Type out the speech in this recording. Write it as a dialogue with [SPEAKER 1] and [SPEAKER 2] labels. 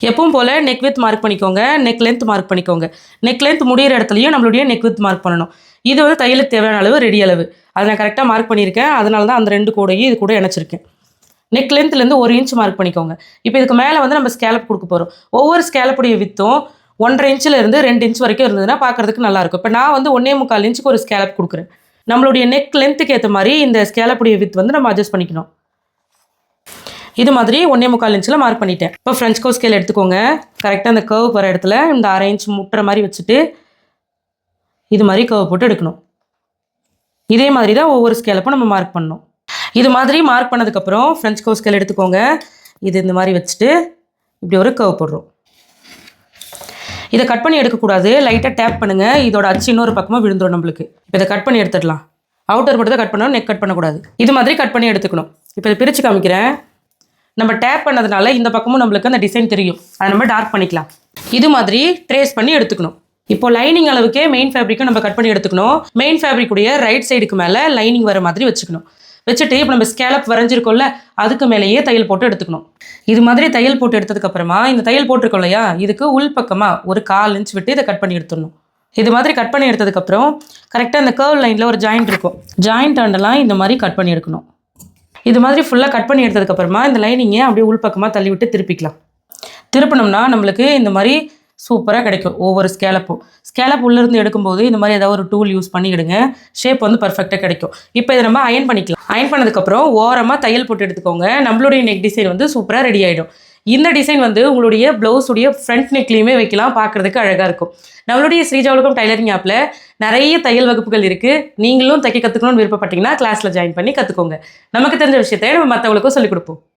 [SPEAKER 1] எப்பவும் போல் neck with mark பண்ணிக்கோங்க, neck length mark பண்ணிக்கோங்க. நெக் லென்த் முடிகிற இடத்துலையும் நம்மளுடைய நெக் வித் மார்க் பண்ணணும். இது வந்து தையலுக்கு தேவையான அளவு, ரெடி அளவு. அதை நான் கரெக்டாக மார்க் பண்ணியிருக்கேன். அதனால தான் அந்த 2 கூடையும் இது கூட இணைச்சிருக்கேன். நெக் லென்த்லேருந்து 1 இன்ச் மார்க் பண்ணிக்கோங்க. இப்போ இதுக்கு மேலே வந்து நம்ம ஸ்கேலப் கொடுக்க போகிறோம். ஒவ்வொரு ஸ்கேலப்புடைய வித்தும் 1.5 இன்ச்சிலேருந்து 2 இன்ச் வரைக்கும் இருந்ததுன்னா பார்க்குறதுக்கு நல்லாயிருக்கும். இப்போ நான் வந்து 1.25 இன்ச்சுக்கு ஒரு ஸ்கேலப் கொடுக்குறேன். நம்மளுடைய நெக் லென்த்துக்கு ஏற்ற மாதிரி இந்த ஸ்கேலப்புடைய வித் வந்து நம்ம அட்ஜஸ்ட் பண்ணிக்கணும். இது மாதிரி 1.25 இன்ச்சில் மார்க் பண்ணிட்டேன். இப்போ ஃப்ரெஞ்ச் கர்வ் ஸ்கேல் எடுத்துக்கோங்க. கரெக்டாக அந்த கர்வ் போகிற இடத்துல இந்த 1/2 இன்ச் முட்டுற மாதிரி வச்சுட்டு இது மாதிரி கர்வ் போட்டு எடுக்கணும். இதே மாதிரி தான் ஒவ்வொரு ஸ்கேலப்பும் நம்ம மார்க் பண்ணணும். இது மாதிரி மார்க் பண்ணதுக்கப்புறம் ஃப்ரெஞ்ச் கர்வ் ஸ்கேல் எடுத்துக்கோங்க. இது இந்த மாதிரி வச்சுட்டு இப்படி ஒரு கர்வ் போடுறோம். இதை கட் பண்ணி எடுக்கக்கூடாது. லைட்டாக டேப் பண்ணுங்கள். இதோட அச்சு இன்னொரு பக்கமாக விழுந்துடும் நம்மளுக்கு. இப்போ இதை கட் பண்ணி எடுத்துடலாம். அவுட்டர் மட்டும் தான் கட் பண்ணணும், நெக் கட் பண்ணக்கூடாது. இது மாதிரி கட் பண்ணி எடுத்துக்கணும். இப்போ இதை பிரித்து காமிக்கிறேன். நம்ம டேப் பண்ணதுனால இந்த பக்கமும் நம்மளுக்கு அந்த டிசைன் தெரியும். அதை நம்ம டார்க் பண்ணிக்கலாம். இது மாதிரி ட்ரேஸ் பண்ணி எடுத்துக்கணும். இப்போ லைனிங் அளவுக்கே மெயின் ஃபேப்ரிக்கும் நம்ம கட் பண்ணி எடுத்துக்கணும். மெயின் ஃபேப்ரிக்குடைய ரைட் சைடுக்கு மேலே லைனிங் வர மாதிரி வச்சுக்கணும். வச்சுட்டு இப்போ நம்ம ஸ்கேலப் வரைஞ்சிருக்கோம்ல, அதுக்கு மேலேயே தையல் போட்டு எடுத்துக்கணும். இது மாதிரி தையல் போட்டு எடுத்ததுக்கப்புறமா இந்த தையல் போட்டிருக்கோம் இல்லையா, இதுக்கு உள் பக்கமாக ஒரு 1/4 இன்ச் விட்டு இதை கட் பண்ணி எடுத்துடணும். இது மாதிரி கட் பண்ணி எடுத்ததுக்கப்புறம் கரெக்டாக அந்த கர்வ் லைனில் ஒரு ஜாயிண்ட் இருக்கும். ஜாயிண்ட் ஆண்டெல்லாம் இந்த மாதிரி கட் பண்ணி எடுக்கணும். இது மாதிரி ஃபுல்லாக கட் பண்ணி எடுத்ததுக்கப்புறமா இந்த லைனிங்கை அப்படியே உள் பக்கமாக தள்ளி விட்டு திருப்பிக்கலாம். திருப்பினோம்னா நம்மளுக்கு இந்த மாதிரி சூப்பராக கிடைக்கும். ஒவ்வொரு ஸ்கேலப் உள்ளேருந்து எடுக்கும்போது இந்த மாதிரி ஏதாவது ஒரு டூல் யூஸ் பண்ணி எடுங்க. ஷேப் வந்து பர்ஃபெக்டாக கிடைக்கும். இப்போ இதை நம்ம அயன் பண்ணிக்கலாம். அயன் பண்ணதுக்கப்புறம் ஓரமாக தையல் போட்டு எடுத்துக்கோங்க. நம்மளுடைய நெக் டிசைன் வந்து சூப்பராக ரெடி ஆகிடும். இந்த டிசைன் வந்து உங்களுடைய ப்ளவுஸுடைய ஃப்ரண்ட் நெக்லேயுமே வைக்கலாம். பார்க்குறதுக்கு அழகாக இருக்கும். நம்மளுடைய ஸ்ரீஜா உலகம் டைலரிங் ஆப்பில் நிறைய தையல் வகுப்புகள் இருக்குது. நீங்களும் தைக்க கற்றுக்கணும்னு விருப்பப்பட்டீங்கன்னா கிளாஸில் ஜாயின் பண்ணி கற்றுக்கோங்க. நமக்கு தெரிஞ்ச விஷயத்தை நம்ம மற்றவங்களுக்கும் சொல்லிக் கொடுப்போம்.